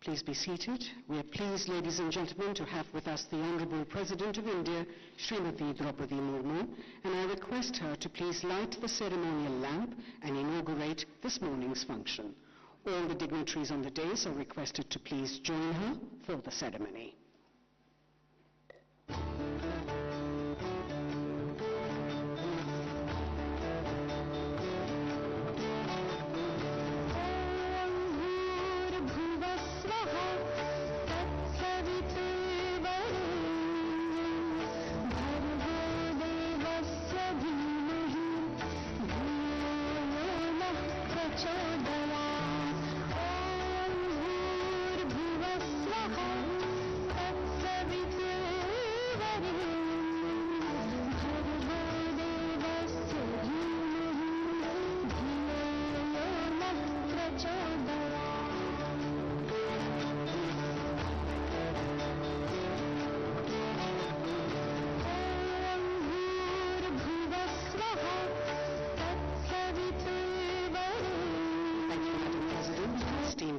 Please be seated. We are pleased, ladies and gentlemen, to have with us the Honourable President of India, Srimati Droupadi Murmu, and I request her to please light the ceremonial lamp and inaugurate this morning's function. All the dignitaries on the dais are requested to please join her for the ceremony.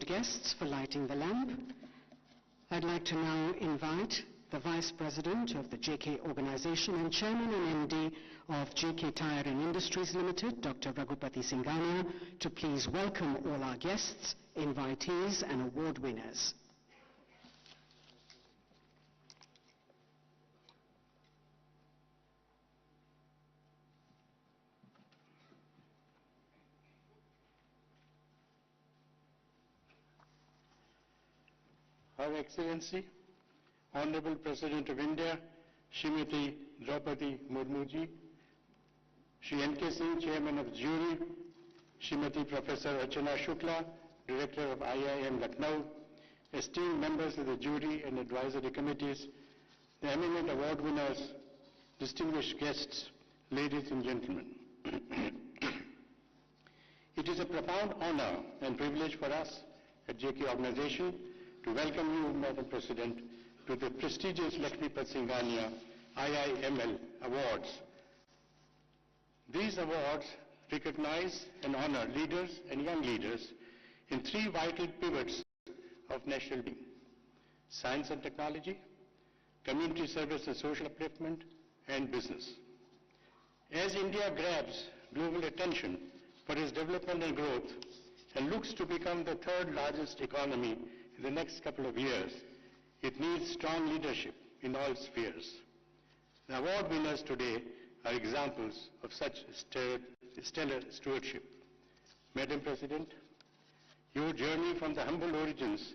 Guests for lighting the lamp. I'd like to now invite the Vice President of the JK Organization and Chairman and MD of JK Tyre and Industries Limited, Dr. Droupadi Singhania, to please welcome all our guests, invitees and award winners. Her Excellency, Honorable President of India, Srimati Droupadi Murmu ji, Shri N.K. Singh, Chairman of the Jury, Srimati Professor Archana Shukla, Director of IIM Lucknow, esteemed members of the jury and advisory committees, the eminent award winners, distinguished guests, ladies and gentlemen. It is a profound honor and privilege for us at JK Organization to welcome you, Madam President, to the prestigious Lakshmipat Singhania-IIM Awards. These awards recognize and honor leaders and young leaders in three vital pivots of national being: science and technology, community service and social upliftment, and business. As India grabs global attention for its development and growth and looks to become the third largest economy in the next couple of years, it needs strong leadership in all spheres. The award winners today are examples of such stellar stewardship. Madam President, your journey from the humble origins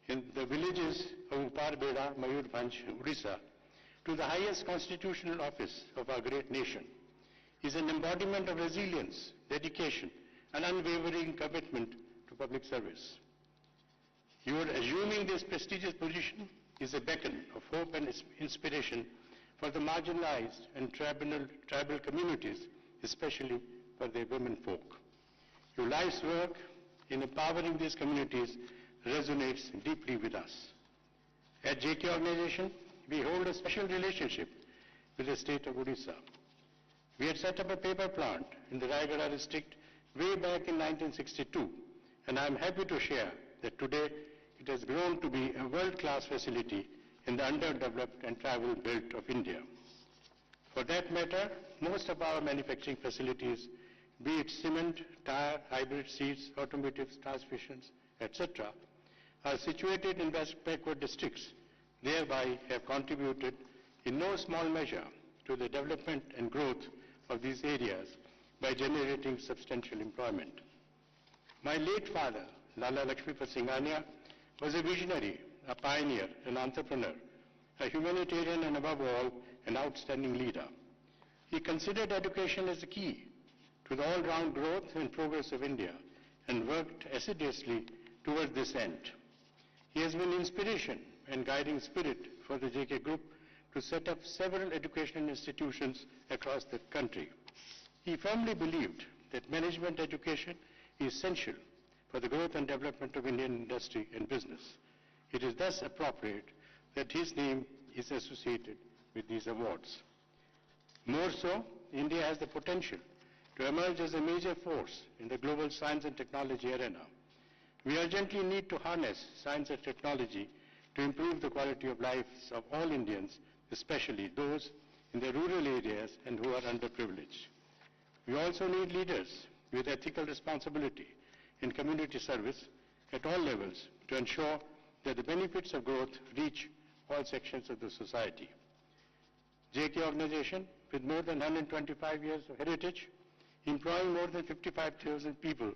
in the villages of Uparbeda, Mayurbhanj, Odisha, to the highest constitutional office of our great nation is an embodiment of resilience, dedication, and unwavering commitment to public service. Your assuming this prestigious position is a beacon of hope and inspiration for the marginalized and tribal communities, especially for their women folk. Your life's work in empowering these communities resonates deeply with us. At JK Organization, we hold a special relationship with the state of Odisha. We had set up a paper plant in the Raigada district way back in 1962, and I am happy to share that today it has grown to be a world-class facility in the underdeveloped and tribal belt of India. For that matter, most of our manufacturing facilities, be it cement, tire, hybrid seeds, automotives, transmissions, etc., are situated in backward districts, thereby have contributed in no small measure to the development and growth of these areas by generating substantial employment. My late father, Lala Lakshmipat Singhania, was a visionary, a pioneer, an entrepreneur, a humanitarian, and above all, an outstanding leader. He considered education as the key to the all-round growth and progress of India and worked assiduously towards this end. He has been inspiration and guiding spirit for the JK Group to set up several educational institutions across the country. He firmly believed that management education is essential for the growth and development of Indian industry and business. It is thus appropriate that his name is associated with these awards. More so, India has the potential to emerge as a major force in the global science and technology arena. We urgently need to harness science and technology to improve the quality of lives of all Indians, especially those in the rural areas and who are underprivileged. We also need leaders with ethical responsibility in community service at all levels to ensure that the benefits of growth reach all sections of the society. JK organization, with more than 125 years of heritage, employing more than 55,000 people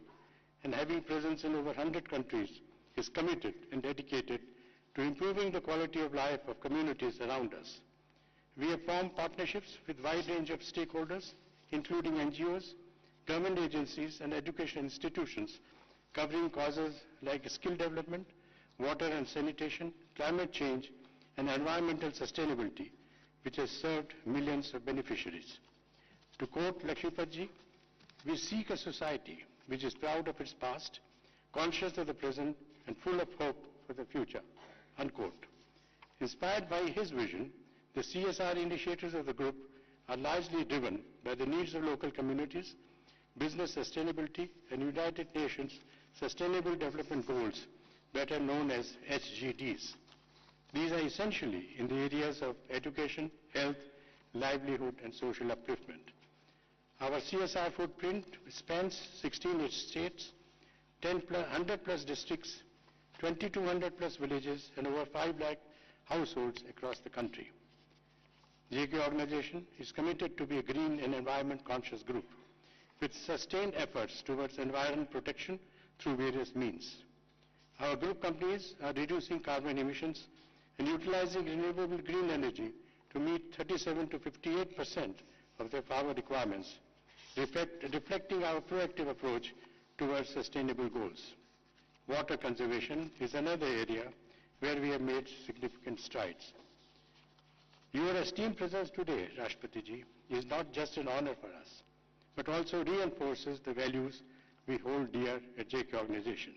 and having presence in over 100 countries, is committed and dedicated to improving the quality of life of communities around us. We have formed partnerships with a wide range of stakeholders, including NGOs, government agencies, and education institutions, covering causes like skill development, water and sanitation, climate change, and environmental sustainability, which has served millions of beneficiaries. To quote Lakshmipat ji, "We seek a society which is proud of its past, conscious of the present, and full of hope for the future," unquote. Inspired by his vision, the CSR initiatives of the group are largely driven by the needs of local communities, business sustainability, and United Nations Sustainable Development Goals, better known as SDGs. These are essentially in the areas of education, health, livelihood, and social upliftment. Our CSR footprint spans 16 states, 100 plus districts, 2,200 plus villages, and over 5 lakh households across the country. JK organization is committed to be a green and environment conscious group with sustained efforts towards environment protection through various means. Our group companies are reducing carbon emissions and utilizing renewable green energy to meet 37 to 58% of their power requirements, reflecting our proactive approach towards sustainable goals. Water conservation is another area where we have made significant strides. Your esteemed presence today, Rashtrapati ji, is not just an honor for us, but also reinforces the values we hold dear at JK organization.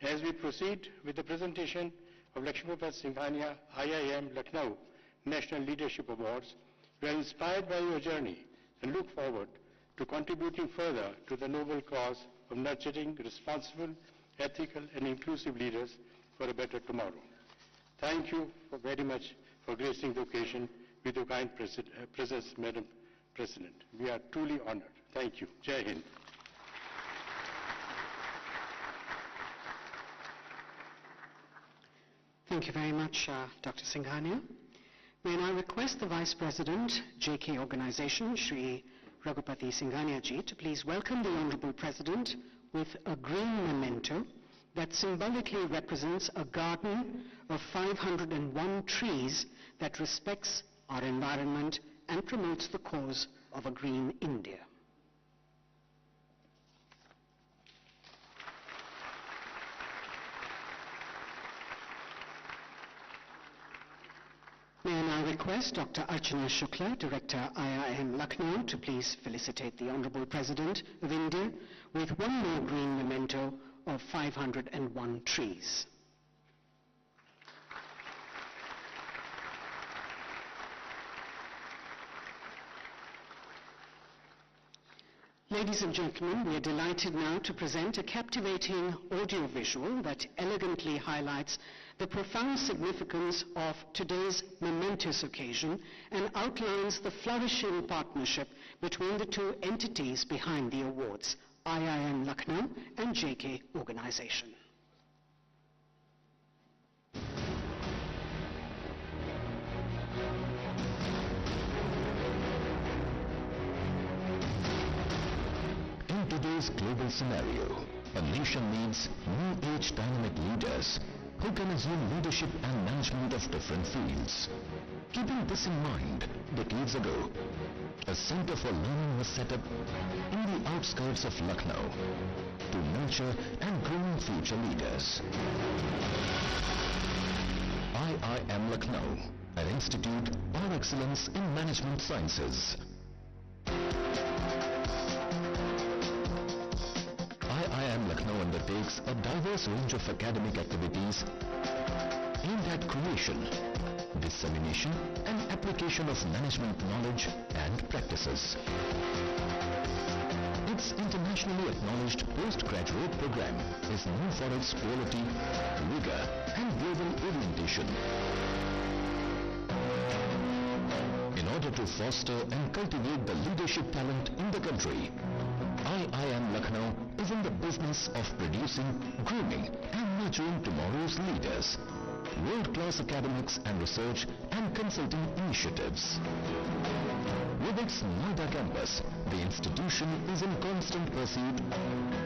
As we proceed with the presentation of Lakshmipat Singhania-IIM Lucknow National Leadership Awards, we are inspired by your journey and look forward to contributing further to the noble cause of nurturing responsible, ethical, and inclusive leaders for a better tomorrow. Thank you very much for gracing the occasion with your kind presence, Madam President. We are truly honored. Thank you. Jai Hind. Thank you very much, Dr. Singhania. May I now request the Vice President, JK Organization, Shri Droupadi Singhania ji, to please welcome the Honorable President with a green memento that symbolically represents a garden of 501 trees that respects our environment and promotes the cause of a green India. May I now request Dr. Archana Shukla, Director, IIM Lucknow, to please felicitate the Honorable President of India with one more green memento of 501 trees. Ladies and gentlemen, we are delighted now to present a captivating audiovisual that elegantly highlights the profound significance of today's momentous occasion and outlines the flourishing partnership between the two entities behind the awards, IIM Lucknow and JK Organization. In today's global scenario, a nation needs new age dynamic leaders who can assume leadership and management of different fields. Keeping this in mind, decades ago, a center for learning was set up in the outskirts of Lucknow to nurture and groom future leaders. IIM IIM Lucknow, an institute of excellence in management sciences. IIM Lucknow undertakes a diverse range of academic activities aimed at creation, dissemination and application of management knowledge and practices. Its internationally acknowledged postgraduate program is known for its quality, rigor and global orientation. In order to foster and cultivate the leadership talent in the country, IIM Lucknow is in the business of producing, grooming and nurturing tomorrow's leaders, world-class academics and research and consulting initiatives. With its Noida campus, the institution is in constant pursuit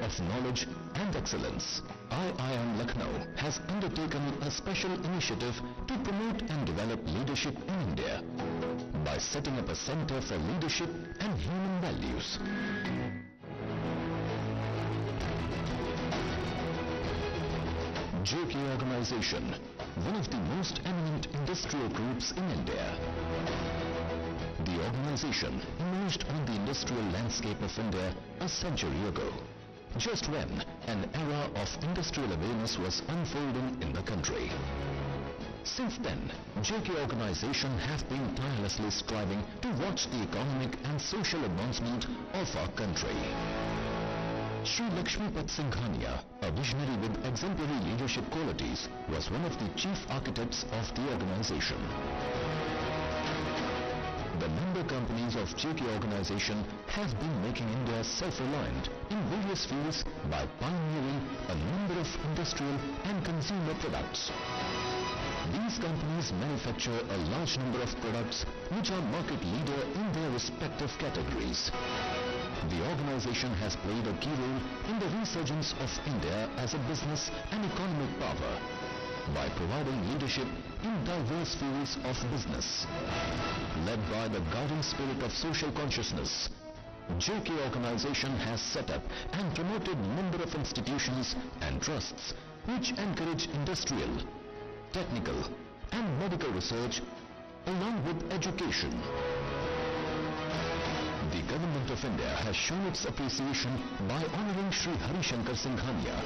of knowledge and excellence. IIM Lucknow has undertaken a special initiative to promote and develop leadership in India by setting up a Center for Leadership and Human Values. JK Organization, one of the most eminent industrial groups in India. The organization emerged on the industrial landscape of India a century ago, just when an era of industrial awareness was unfolding in the country. Since then, JK Organization have been tirelessly striving to watch the economic and social advancement of our country. Shri Lakshmipat Singhania, a visionary with exemplary leadership qualities, was one of the chief architects of the organization. The member companies of JK Organization have been making India self-reliant in various fields by pioneering a number of industrial and consumer products. These companies manufacture a large number of products which are market leader in their respective categories. The organization has played a key role in the resurgence of India as a business and economic power by providing leadership in diverse fields of business. Led by the guiding spirit of social consciousness, JK Organization has set up and promoted a number of institutions and trusts which encourage industrial, technical and medical research along with education. The Government of India has shown its appreciation by honoring Shri Harishankar Singhania,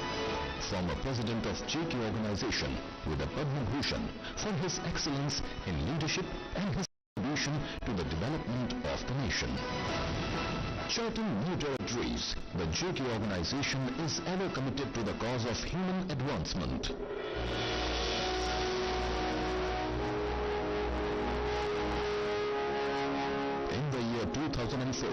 former President of JK Organization, with a Padma Bhushan for his excellence in leadership and his contribution to the development of the nation. Charting new territories, the JK Organization is ever committed to the cause of human advancement. In the year 2004,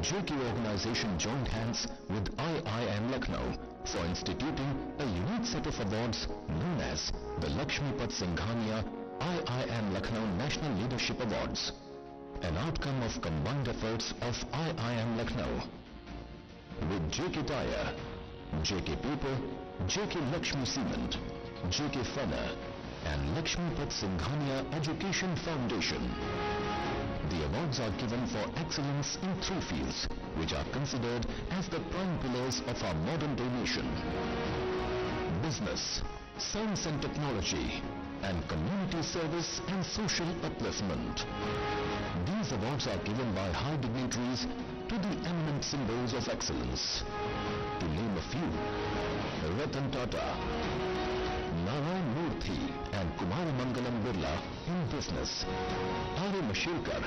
JK Organization joined hands with IIM Lucknow for instituting a unique set of awards known as the Lakshmipat Singhania-IIM Lucknow National Leadership Awards, an outcome of combined efforts of IIM Lucknow with JK Tire, JK Paper, JK Lakshmi Cement, JK Fenner and Lakshmipat Singhania Education Foundation. The awards are given for excellence in three fields, which are considered as the prime pillars of our modern-day nation: business, science and technology, and community service and social upliftment. These awards are given by high dignitaries to the eminent symbols of excellence. To name a few: Ratan Tata, Narayan Murthy and Kumar Mangalam Birla in business, R.A. Mashirkar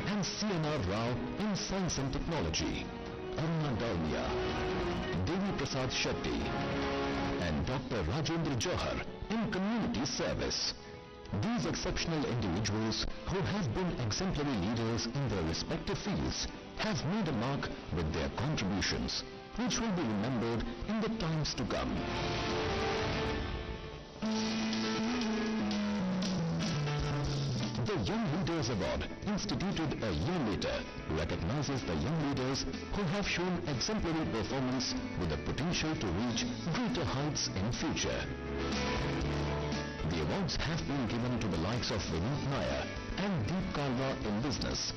and C.N.R. Rao in science and technology, Aruna Dalmia, Devi Prasad Shetty and Dr. Rajendra Johar in community service. These exceptional individuals who have been exemplary leaders in their respective fields have made a mark with their contributions, which will be remembered in the times to come. The Young Leaders Award, instituted a year later, recognizes the young leaders who have shown exemplary performance with the potential to reach greater heights in future. The awards have been given to the likes of Vinod Nair and Deep Kalwa in business,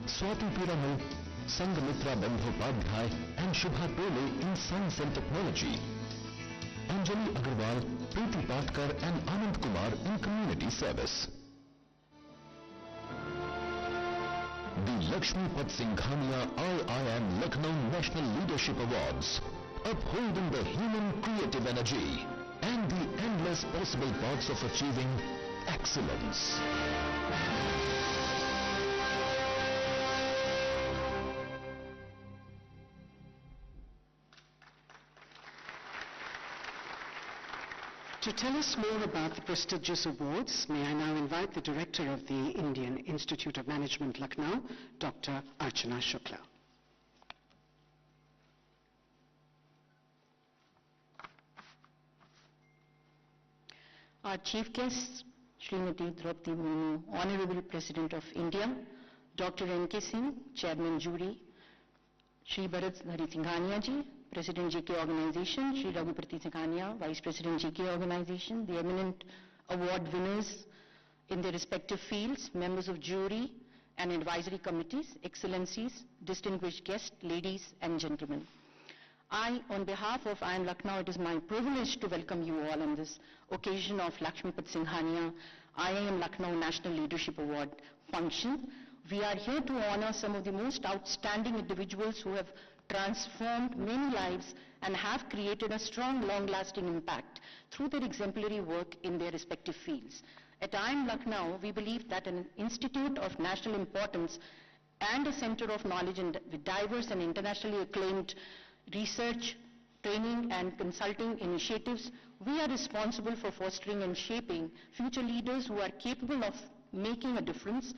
Swati Piramal, Sanghamitra Bandhopadhyay and Shubha Pole in science and technology, Anjali Agarwal, Preeti Patkar and Anand Kumar in community service. The Lakshmipat Singhania-IIM Lucknow National Leadership Awards, upholding the human creative energy and the endless possible paths of achieving excellence. To tell us more about the prestigious awards, may I now invite the Director of the Indian Institute of Management, Lucknow, Dr. Archana Shukla. Our chief guests, Srimati Droupadi Murmu, Honorable President of India, Dr. N.K. Singh, Chairman Jury, Shri Bharat Singhania ji, President JK Organization, Shri Raghupati Singhania, Vice President JK Organization, the eminent award winners in their respective fields, members of jury and advisory committees, excellencies, distinguished guests, ladies and gentlemen. On behalf of IIM Lucknow, it is my privilege to welcome you all on this occasion of Lakshmipat Singhania-IIM Lucknow National Leadership Award function. We are here to honor some of the most outstanding individuals who have transformed many lives and have created a strong, long-lasting impact through their exemplary work in their respective fields. At IIM Lucknow, we believe that an institute of national importance and a center of knowledge with diverse and internationally acclaimed research, training and consulting initiatives, we are responsible for fostering and shaping future leaders who are capable of making a difference.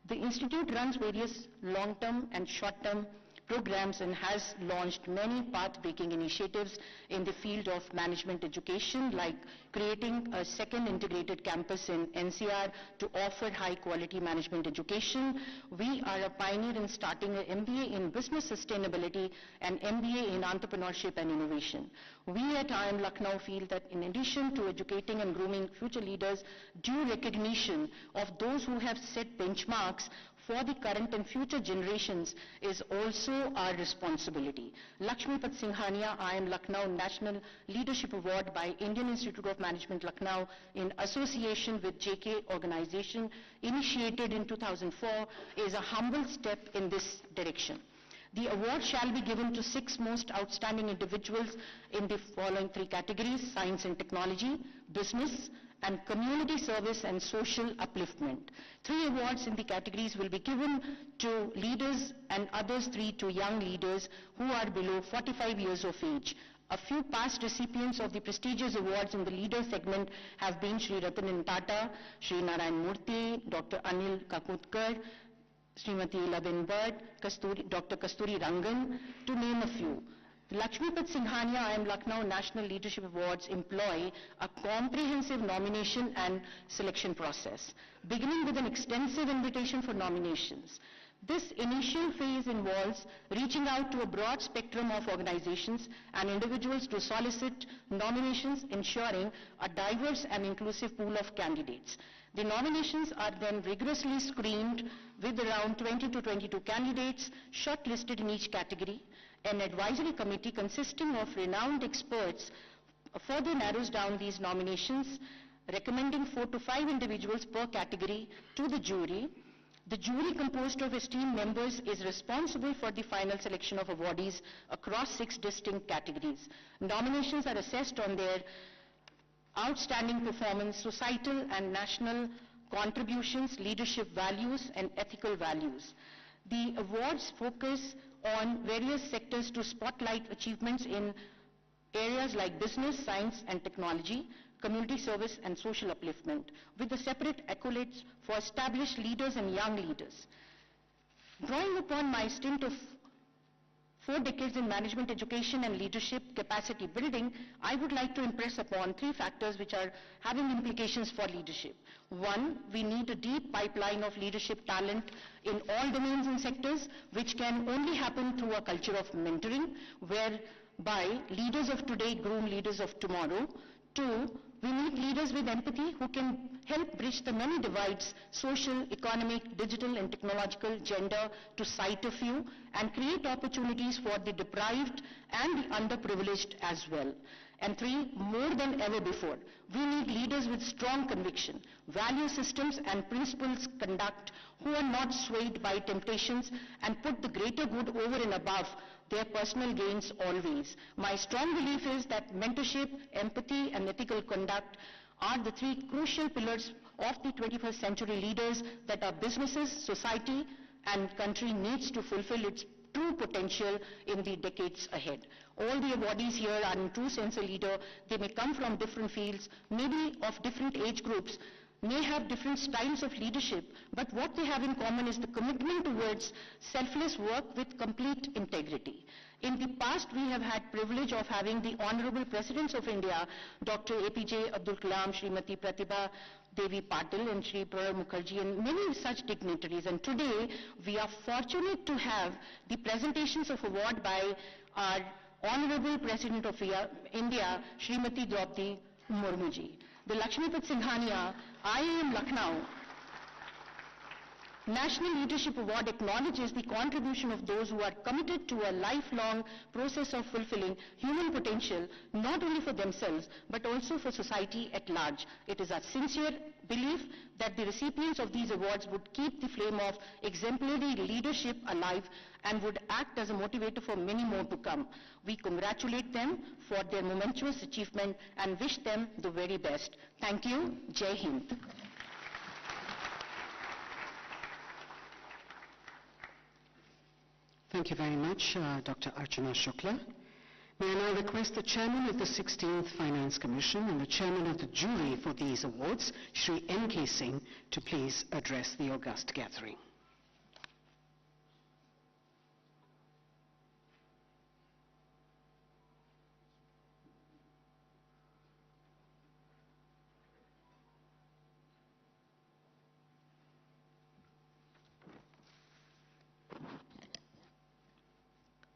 The Institute runs various long-term and short-term programs and has launched many path-breaking initiatives in the field of management education, like creating a second integrated campus in NCR to offer high-quality management education. We are a pioneer in starting an MBA in business sustainability and MBA in entrepreneurship and innovation. We at IIM Lucknow feel that in addition to educating and grooming future leaders, due recognition of those who have set benchmarks for the current and future generations is also our responsibility. Lakshmipat Singhania-IIM Lucknow National Leadership Award by Indian Institute of Management Lucknow in association with JK Organization, initiated in 2004, is a humble step in this direction. The award shall be given to 6 most outstanding individuals in the following 3 categories: science and technology, business, and community service and social upliftment. 3 awards in the categories will be given to leaders and others 3 to young leaders who are below 45 years of age. A few past recipients of the prestigious awards in the leader segment have been Shri Ratan Tata, Shri Narayan Murthy, Dr. Anil Kakutkar, Srimati Labin Bhatt, Dr. Kasturi Rangan, to name a few. The Lakshmipat Singhania-IIM Lucknow National Leadership Awards employ a comprehensive nomination and selection process, beginning with an extensive invitation for nominations. This initial phase involves reaching out to a broad spectrum of organizations and individuals to solicit nominations, ensuring a diverse and inclusive pool of candidates. The nominations are then rigorously screened with around 20 to 22 candidates shortlisted in each category. An advisory committee consisting of renowned experts further narrows down these nominations, recommending 4 to 5 individuals per category to the jury. The jury, composed of esteemed members, is responsible for the final selection of awardees across 6 distinct categories. Nominations are assessed on their outstanding performance, societal and national contributions, leadership values, and ethical values. The awards focus on various sectors to spotlight achievements in areas like business, science and technology, community service and social upliftment, with the separate accolades for established leaders and young leaders. Drawing upon my stint of 4 decades in management education and leadership capacity building, I would like to impress upon 3 factors which are having implications for leadership. 1, we need a deep pipeline of leadership talent in all domains and sectors, which can only happen through a culture of mentoring, whereby leaders of today groom leaders of tomorrow. 2, we need leaders with empathy who can help bridge the many divides, social, economic, digital and technological, gender, to cite a few, and create opportunities for the deprived and the underprivileged as well. And three, more than ever before, we need leaders with strong conviction, value systems and principles conduct who are not swayed by temptations and put the greater good over and above their personal gains always. My strong belief is that mentorship, empathy and ethical conduct are the three crucial pillars of the 21st century leaders that our businesses, society and country needs to fulfill its true potential in the decades ahead. All the awardees here are in true sense a leader. They may come from different fields, maybe of different age groups, may have different styles of leadership, but what they have in common is the commitment towards selfless work with complete integrity. In the past, we have had privilege of having the Honorable Presidents of India, Dr. APJ Abdul Kalam, Srimati Pratibha Devi Patil and Shri Pranab Mukherjee and many such dignitaries. And today, we are fortunate to have the presentations of award by our Honorable President of India, Srimati Droupadi Murmu ji. The Lakshmipat Singhania-IIM Lucknow National Leadership Award acknowledges the contribution of those who are committed to a lifelong process of fulfilling human potential, not only for themselves, but also for society at large. It is our sincere belief that the recipients of these awards would keep the flame of exemplary leadership alive and would act as a motivator for many more to come. We congratulate them for their momentous achievement and wish them the very best. Thank you. Jai Hind. Thank you very much, Dr. Archana Shukla. May I now request the Chairman of the 16th Finance Commission and the Chairman of the jury for these awards, Shri N.K. Singh, to please address the august gathering.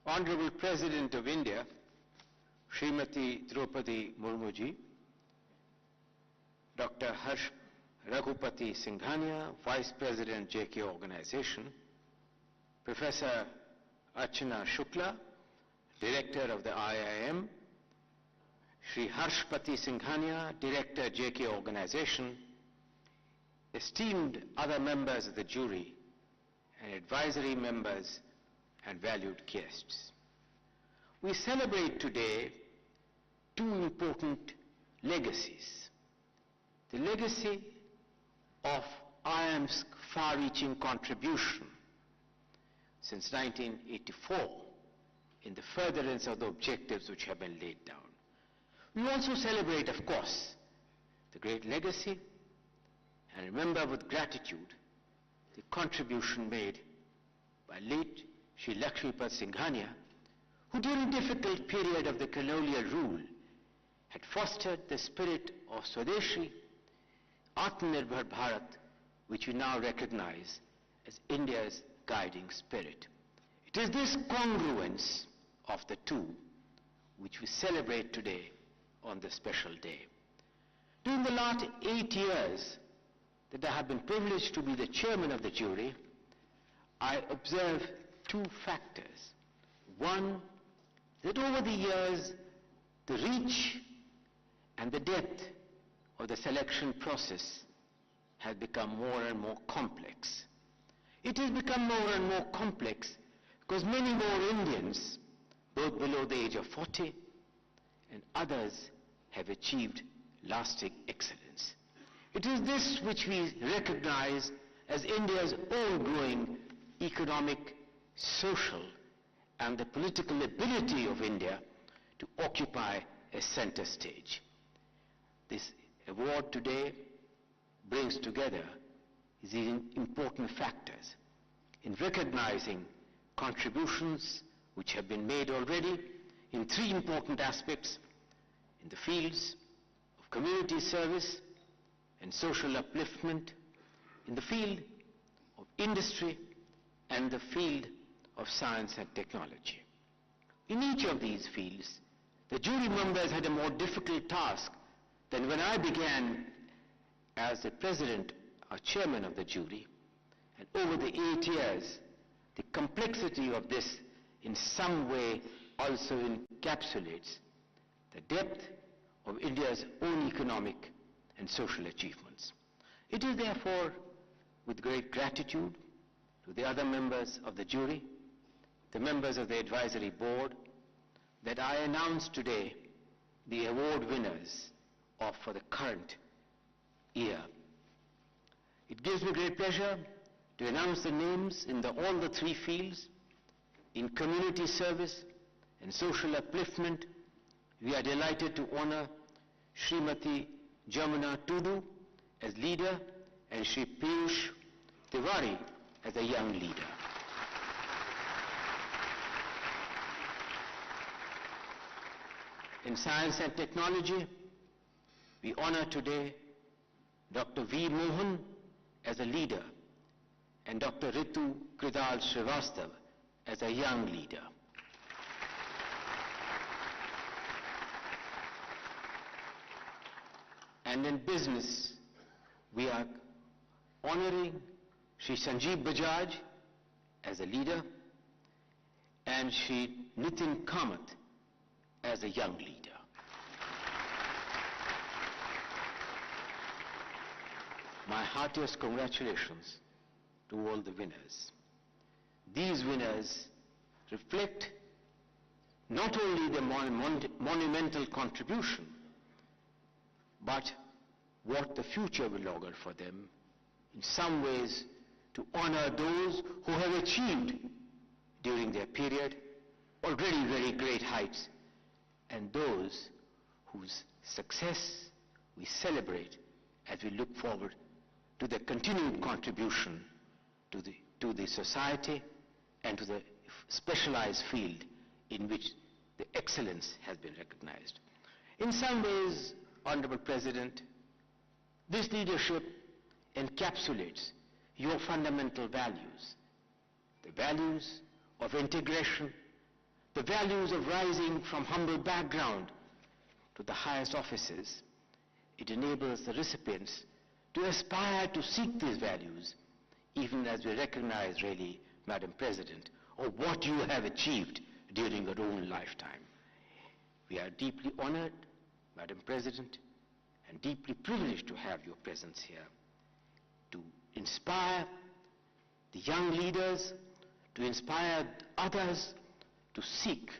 Honorable President of India, Srimati Droupadi Murmu ji, Dr. Droupadi Singhania, Vice President JK Organization, Professor Archana Shukla, Director of the IIM, Shri Harshpati Singhania, Director JK Organization, esteemed other members of the jury and advisory members and valued guests. We celebrate today two important legacies. The legacy of IIM's far-reaching contribution since 1984 in the furtherance of the objectives which have been laid down. We also celebrate, of course, the great legacy and remember with gratitude the contribution made by late Shri Lakshmipat Singhania, who during a difficult period of the colonial rule had fostered the spirit of Swadeshi, Atmanirbhar Bharat, which we now recognize as India's guiding spirit. It is this congruence of the two which we celebrate today on this special day. During the last 8 years that I have been privileged to be the chairman of the jury, I observe two factors. One, that over the years, the reach and the depth of the selection process has become more and more complex. It has become more and more complex because many more Indians, both below the age of 40 and others, have achieved lasting excellence. It is this which we recognize as India's own growing economic, social and the political ability of India to occupy a center stage. This award today brings together these important factors in recognizing contributions which have been made already in three important aspects: in the fields of community service and social upliftment, in the field of industry and the field of science and technology. In each of these fields, the jury members had a more difficult task than when I began as the president or chairman of the jury. And over the 8 years, the complexity of this in some way also encapsulates the depth of India's own economic and social achievements. It is therefore with great gratitude to the other members of the jury, the members of the advisory board, that I announce today the award winners for the current year. It gives me great pleasure to announce the names in all the three fields. In community service and social upliftment, we are delighted to honor Srimati Jamuna Tudu as leader and Shri Piyush Tiwari as a young leader. In science and technology, we honor today Dr. V. Mohan as a leader and Dr. Ritu Kridal Srivastav as a young leader. And in business, we are honoring Shri Sanjeev Bajaj as a leader and Shri Nitin Kamath as a young leader. My heartiest congratulations to all the winners. These winners reflect not only their monumental contribution, but what the future will augur for them, in some ways to honor those who have achieved during their period already very great heights, and those whose success we celebrate as we look forward to the continued contribution to the society and to the specialized field in which the excellence has been recognized. In some ways, Honorable President, this leadership encapsulates your fundamental values, the values of integration, the values of rising from humble background to the highest offices. It enables the recipients to aspire to seek these values, even as we recognize really, Madam President, of what you have achieved during your own lifetime. We are deeply honored, Madam President, and deeply privileged to have your presence here to inspire the young leaders, to inspire others to seek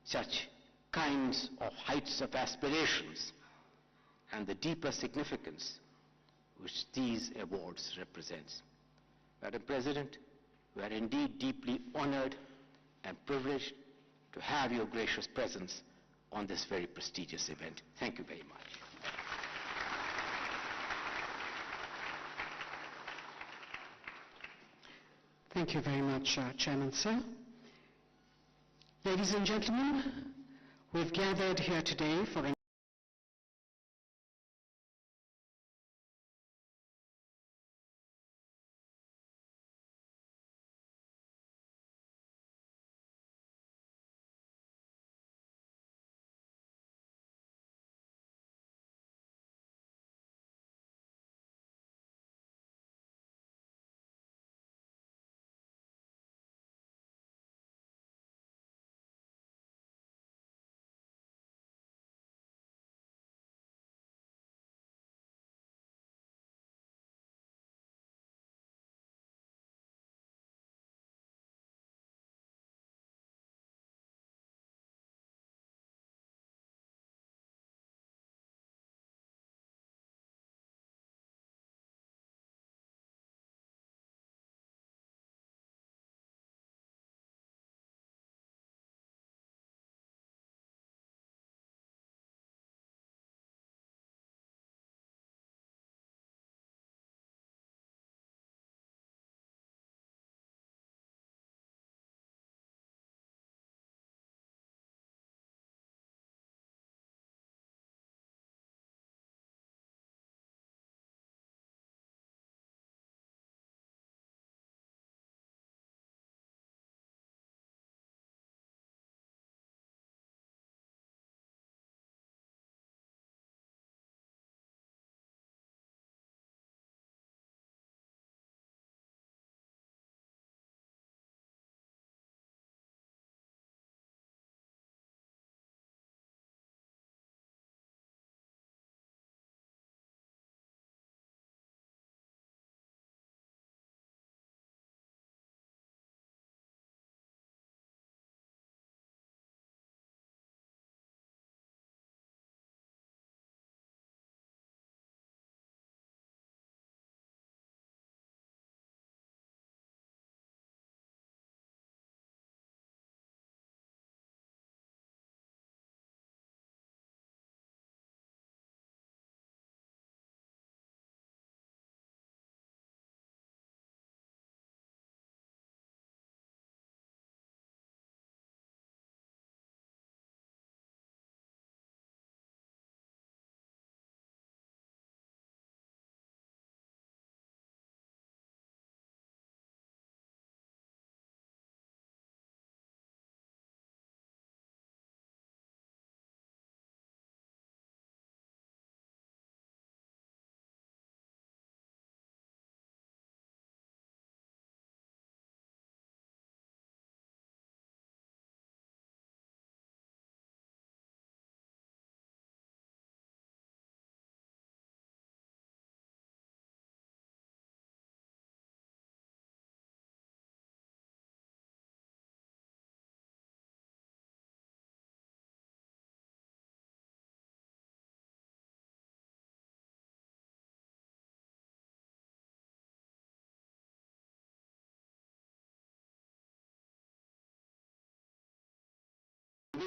such kinds of heights of aspirations and the deeper significance which these awards represents. Madam President, we are indeed deeply honored and privileged to have your gracious presence on this very prestigious event. Thank you very much. Thank you very much, Chairman, sir. Ladies and gentlemen, we've gathered here today for an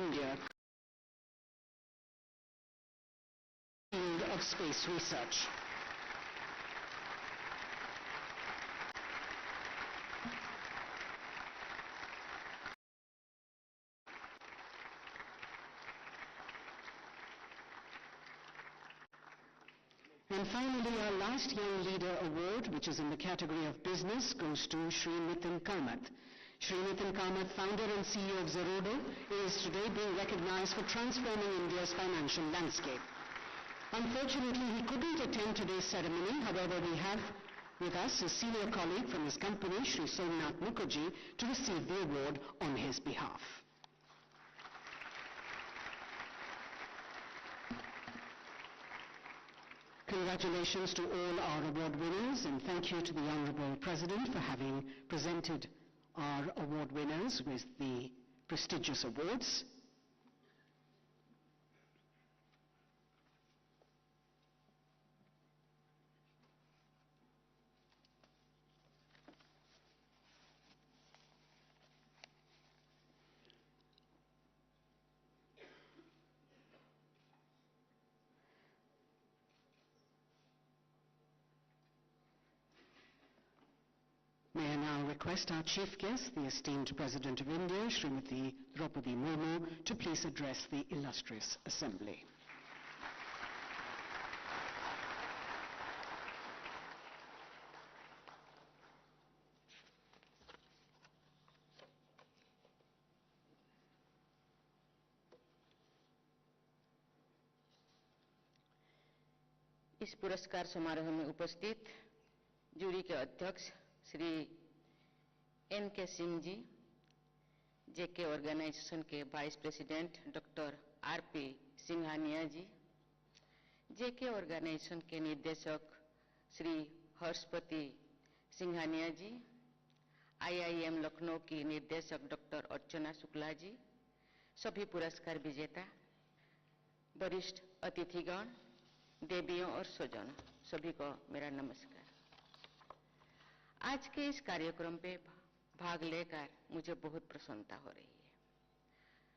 India field of space research. And finally, our last Young Leader Award, which is in the category of business, goes to Shri Nitin Kamath. Shri Nitin Kamath, founder and CEO of Zerodha, is today being recognized for transforming India's financial landscape. Unfortunately, he couldn't attend today's ceremony. However, we have with us a senior colleague from his company, Shri Somnath Mukherjee, to receive the award on his behalf. Congratulations to all our award winners, and thank you to the Honorable President for having presented our award winners with the prestigious awards. May I now request our chief guest, the esteemed President of India, Srimati Droupadi Murmu, to please address the illustrious assembly. इस पुरस्कार समारोह में उपस्थित जूरी के अध्यक्ष Shri N K. Singh ji, JK organisation के vice president doctor R P. Singhania ji, JK organisation के निर्देशक श्री हर्षपति सिंघानिया जी, आईआईएम लखनऊ की निर्देशक डॉक्टर अर्चना शुक्ला जी, सभी पुरस्कार विजेता, वरिष्ठ अतिथिगण, देवियों और स्वजनों, सभी को मेरा नमस्कार। आज के इस कार्यक्रम पे भाग लेकर मुझे बहुत प्रसन्नता हो रही है।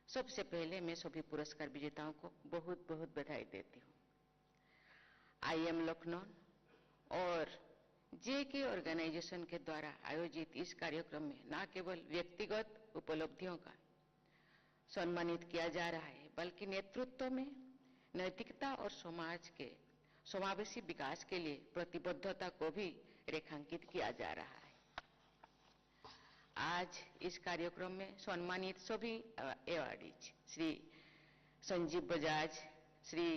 सबसे पहले मैं सभी पुरस्कार विजेताओं को बहुत बहुत बधाई देती हूँ। आईएम लखनऊ और जेके ऑर्गेनाइजेशन के द्वारा आयोजित इस कार्यक्रम में न केवल व्यक्तिगत उपलब्धियों का सम्मानित किया जा रहा है, बल्कि नेतृत्व में नैतिकता और समाज के समावेशी विकास के लिए प्रतिबद्धता को भी रेखांकित किया जा रहा है। आज इस कार्यक्रम में सम्मानित सभी awardees Shri Sanjiv Bajaj, Shri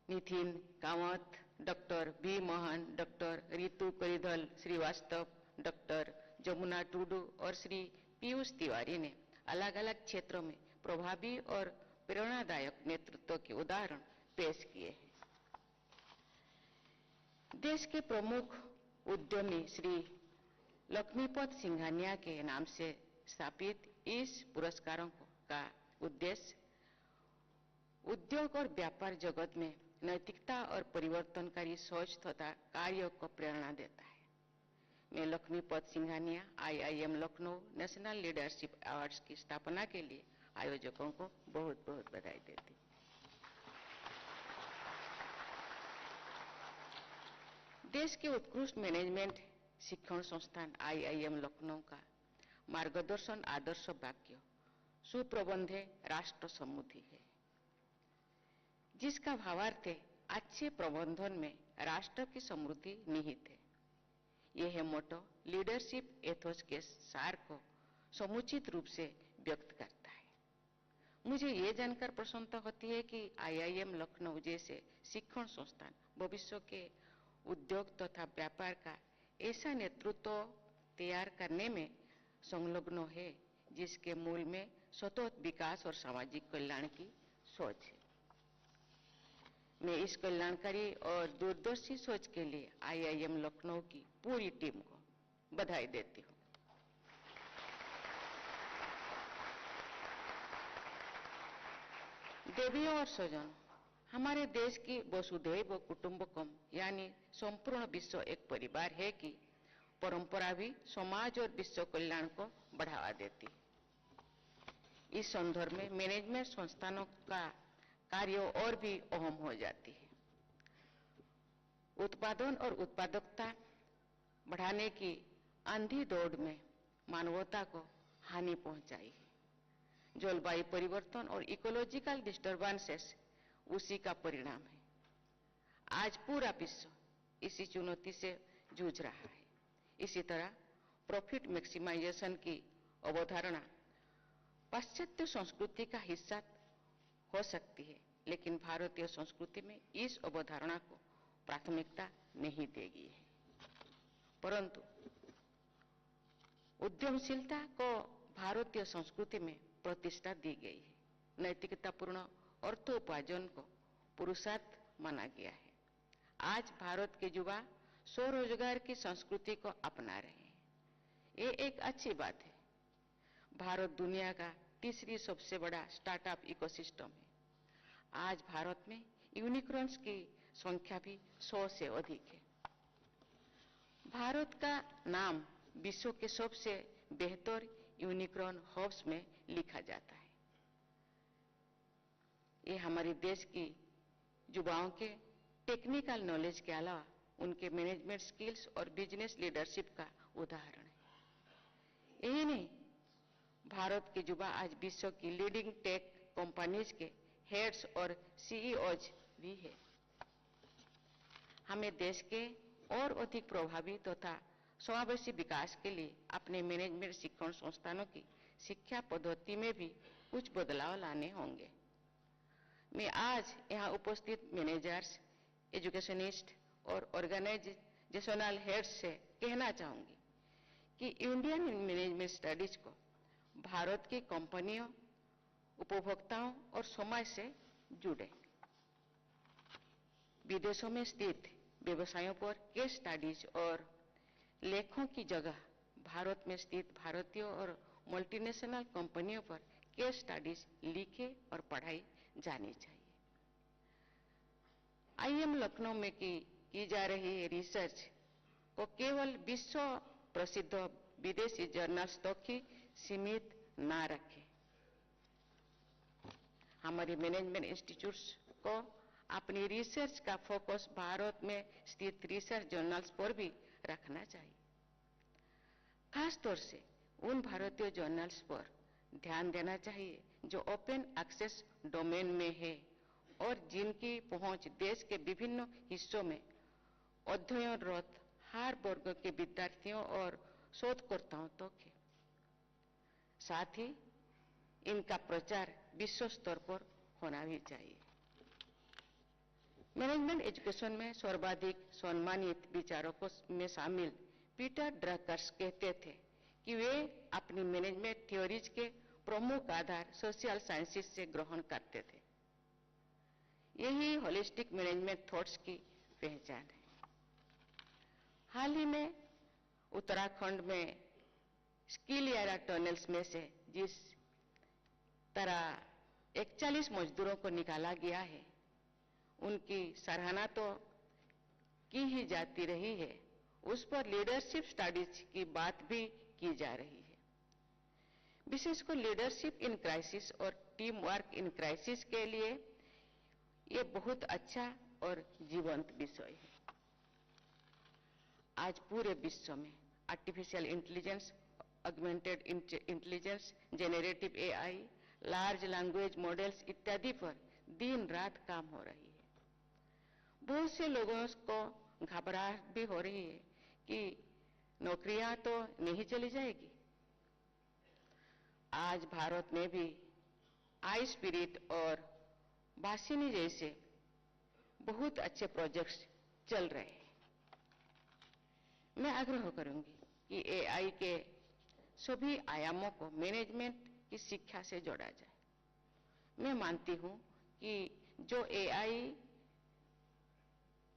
Nitin Kamath, doctor B Mohan, doctor Ritu Karidhal Srivastava, doctor Jamuna Tudu और श्री पीयूष तिवारी ने अलग अलग क्षेत्रों में प्रभावी और प्रेरणादायक नेतृत्व के उदाहरण पेश किए हैं। देश के प्रमुख उद्यमी श्री लक्ष्मीपत सिंघानिया के नाम से स्थापित इस पुरस्कारों का उद्देश्य उद्योग और व्यापार जगत में नैतिकता और परिवर्तनकारी सोच तथा कार्यों को प्रेरणा देता है। मैं Lakshmipat Singhania IIM Lucknow national leadership awards की स्थापना के लिए आयोजकों को बहुत बहुत बधाई देती हूँ। देश के उत्कृष्ट मैनेजमेंट शिक्षण संस्थान आईआईएम लखनऊ का मार्गदर्शन आदर्श वाक्य सुप्रबंधे राष्ट्र समृद्धि है, जिसका भावार्थ है अच्छे प्रबंधन में राष्ट्र की समृद्धि निहित है। यह मोटो लीडरशिप एथोस के सार को समुचित रूप से व्यक्त करता है। मुझे ये जानकर प्रसन्नता होती है कि आईआईएम लखनऊ जैसे शिक्षण संस्थान भविष्य के उद्योग तथा व्यापार का ऐसा नेतृत्व तैयार करने में संलग्न है, जिसके मूल में सतत विकास और सामाजिक कल्याण की सोच है। मैं इस कल्याणकारी और दूरदर्शी सोच के लिए आईआईएम लखनऊ की पूरी टीम को बधाई देती हूँ। देवियों और स्वजनों, हमारे देश की वसुधैव कुटुंबकम यानी संपूर्ण विश्व एक परिवार है कि परंपरा भी समाज और विश्व कल्याण को बढ़ावा देती है। इस संदर्भ में मैनेजमेंट संस्थानों का कार्य और भी अहम हो जाती है। उत्पादन और उत्पादकता बढ़ाने की अंधी दौड़ में मानवता को हानि पहुंचाई है। जलवायु परिवर्तन और इकोलॉजिकल डिस्टर्बेंसेस उसी का परिणाम है। आज पूरा विश्व इसी चुनौती से जूझ रहा है। इसी तरह प्रॉफिट मैक्सिमाइजेशन की अवधारणा पाश्चात्य संस्कृति का हिस्सा हो सकती है, लेकिन भारतीय संस्कृति में इस अवधारणा को प्राथमिकता नहीं देगी है। परंतु उद्यमशीलता को भारतीय संस्कृति में प्रतिष्ठा दी गई है। नैतिकतापूर्ण अर्थोपार्जन को पुरुषार्थ माना गया है। आज भारत के युवा स्वरोजगार की संस्कृति को अपना रहे हैं। ये एक अच्छी बात है। भारत दुनिया का तीसरी सबसे बड़ा स्टार्टअप इकोसिस्टम है। आज भारत में यूनिकॉर्न्स की संख्या भी 100 से अधिक है। भारत का नाम विश्व के सबसे बेहतर यूनिकॉर्न हब्स में लिखा जाता है। ये हमारे देश की युवाओं के टेक्निकल नॉलेज के अलावा उनके मैनेजमेंट स्किल्स और बिजनेस लीडरशिप का उदाहरण है। यही नहीं, भारत के युवा आज विश्व की लीडिंग टेक कंपनीज के हेड्स और सीईओज भी है। हमें देश के और अधिक प्रभावी तथा समावेशी विकास के लिए अपने मैनेजमेंट शिक्षण संस्थानों की शिक्षा पद्धति में भी कुछ बदलाव लाने होंगे। मैं आज यहाँ उपस्थित मैनेजर्स, एजुकेशनिस्ट और ऑर्गेनाइजेशनल हेड्स से कहना चाहूंगी कि इंडियन मैनेजमेंट स्टडीज को भारत की कंपनियों, उपभोक्ताओं और समाज से जुड़े। विदेशों में स्थित व्यवसायों पर केस स्टडीज और लेखों की जगह भारत में स्थित भारतीय और मल्टीनेशनल कंपनियों पर केस स्टडीज लिखे और पढ़ाई जानी चाहिए। आईआईएम लखनऊ में की जा रही रिसर्च को केवल विश्व प्रसिद्ध विदेशी जर्नल्स तक ही सीमित ना रखें। हमारे मैनेजमेंट इंस्टीट्यूट्स को अपनी रिसर्च का फोकस भारत में स्थित रिसर्च जर्नल्स पर भी रखना चाहिए। खास तौर से उन भारतीय जर्नल्स पर ध्यान देना चाहिए जो ओपन एक्सेस डोमेन में है और जिनकी पहुंच देश के विभिन्न हिस्सों में अध्ययनरत हर वर्ग के विद्यार्थियों और शोधकर्ताओं तक है। साथ ही इनका प्रचार विश्व स्तर पर होना भी चाहिए। मैनेजमेंट एजुकेशन में सर्वाधिक सम्मानित विचारकों में शामिल पीटर ड्रकर्स कहते थे कि वे अपनी मैनेजमेंट थ्योरीज के प्रमुख आधार सोशल साइंसेस से ग्रहण करते थे। यही होलिस्टिक मैनेजमेंट थॉट्स की पहचान है। हाल ही में उत्तराखंड में स्किल एरा टनल्स में से जिस तरह 41 मजदूरों को निकाला गया है, उनकी सराहना तो की ही जाती रही है, उस पर लीडरशिप स्टडीज की बात भी की जा रही है। विशेषकर लीडरशिप इन क्राइसिस और टीम वर्क इन क्राइसिस के लिए ये बहुत अच्छा और जीवंत विषय है। आज पूरे विश्व में artificial intelligence, augmented intelligence, generative AI, large language models इत्यादि पर दिन रात काम हो रही है। बहुत से लोगों को घबराहट भी हो रही है कि नौकरियां तो नहीं चली जाएगी। आज भारत में भी आई स्पिरिट और भाषिनी जैसे बहुत अच्छे प्रोजेक्ट्स चल रहे हैं। मैं आग्रह करूंगी कि एआई के सभी आयामों को मैनेजमेंट की शिक्षा से जोड़ा जाए। मैं मानती हूं कि जो एआई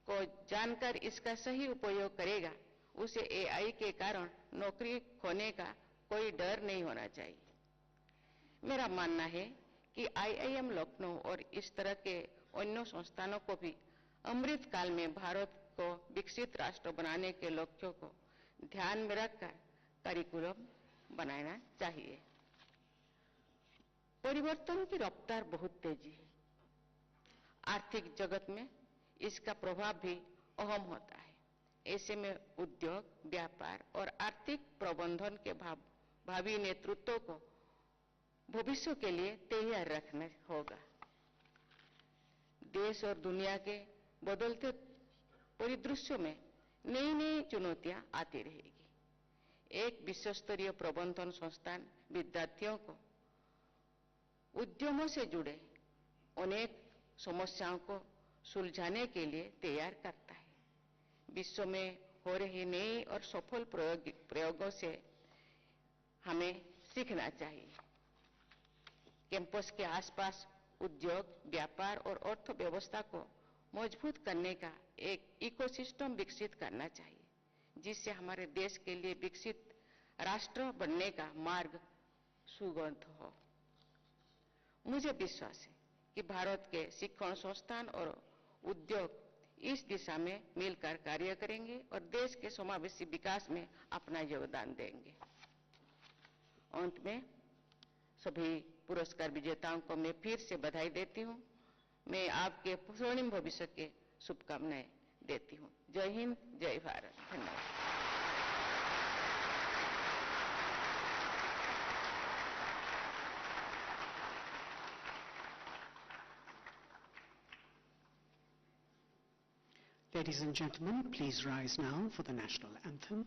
को जानकर इसका सही उपयोग करेगा, उसे एआई के कारण नौकरी खोने का कोई डर नहीं होना चाहिए। मेरा मानना है कि आईआईएम लखनऊ और इस तरह के अन्य संस्थानों को भी अमृत काल में भारत को विकसित राष्ट्र बनाने के लक्ष्यों को ध्यान में रखकर करिकुलम बनाना चाहिए। परिवर्तन की रफ्तार बहुत तेजी है। आर्थिक जगत में इसका प्रभाव भी अहम होता है। ऐसे में उद्योग, व्यापार और आर्थिक प्रबंधन के भावी नेतृत्व को भविष्य के लिए तैयार रखना होगा। देश और दुनिया के बदलते परिदृश्यों में नई नई चुनौतियां आती रहेगी। एक विश्व स्तरीय प्रबंधन संस्थान विद्यार्थियों को उद्यमों से जुड़े अनेक समस्याओं को सुलझाने के लिए तैयार करता है। विश्व में हो रही नई और सफल प्रयोगों से हमें सीखना चाहिए। कैंपस के आसपास उद्योग, व्यापार और अर्थव्यवस्था को मजबूत करने का एक इकोसिस्टम विकसित करना चाहिए, जिससे हमारे देश के लिए विकसित राष्ट्र बनने का मार्ग सुगम हो। मुझे विश्वास है कि भारत के शिक्षण संस्थान और उद्योग इस दिशा में मिलकर कार्य करेंगे और देश के समावेशी विकास में अपना योगदान देंगे। अंत में सभी पुरस्कार विजेताओं को मैं फिर से बधाई देती हूं। मैं आपके स्वर्णिम भविष्य के शुभकामनाएं देती हूं। जय हिंद, जय भारत। धन्यवाद। Ladies and gentlemen, please rise now for the national anthem.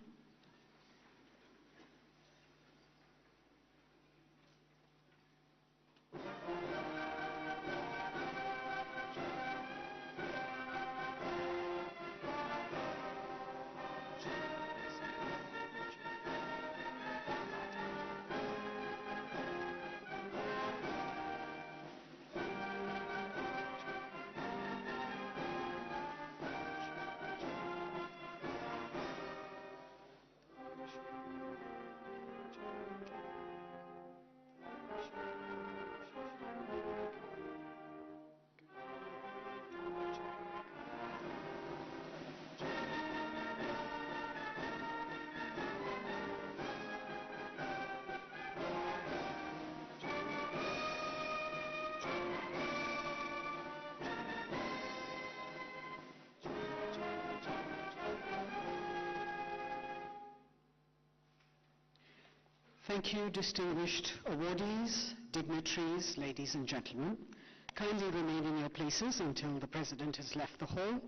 Thank you, distinguished awardees, dignitaries, ladies and gentlemen. Kindly remain in your places until the President has left the hall.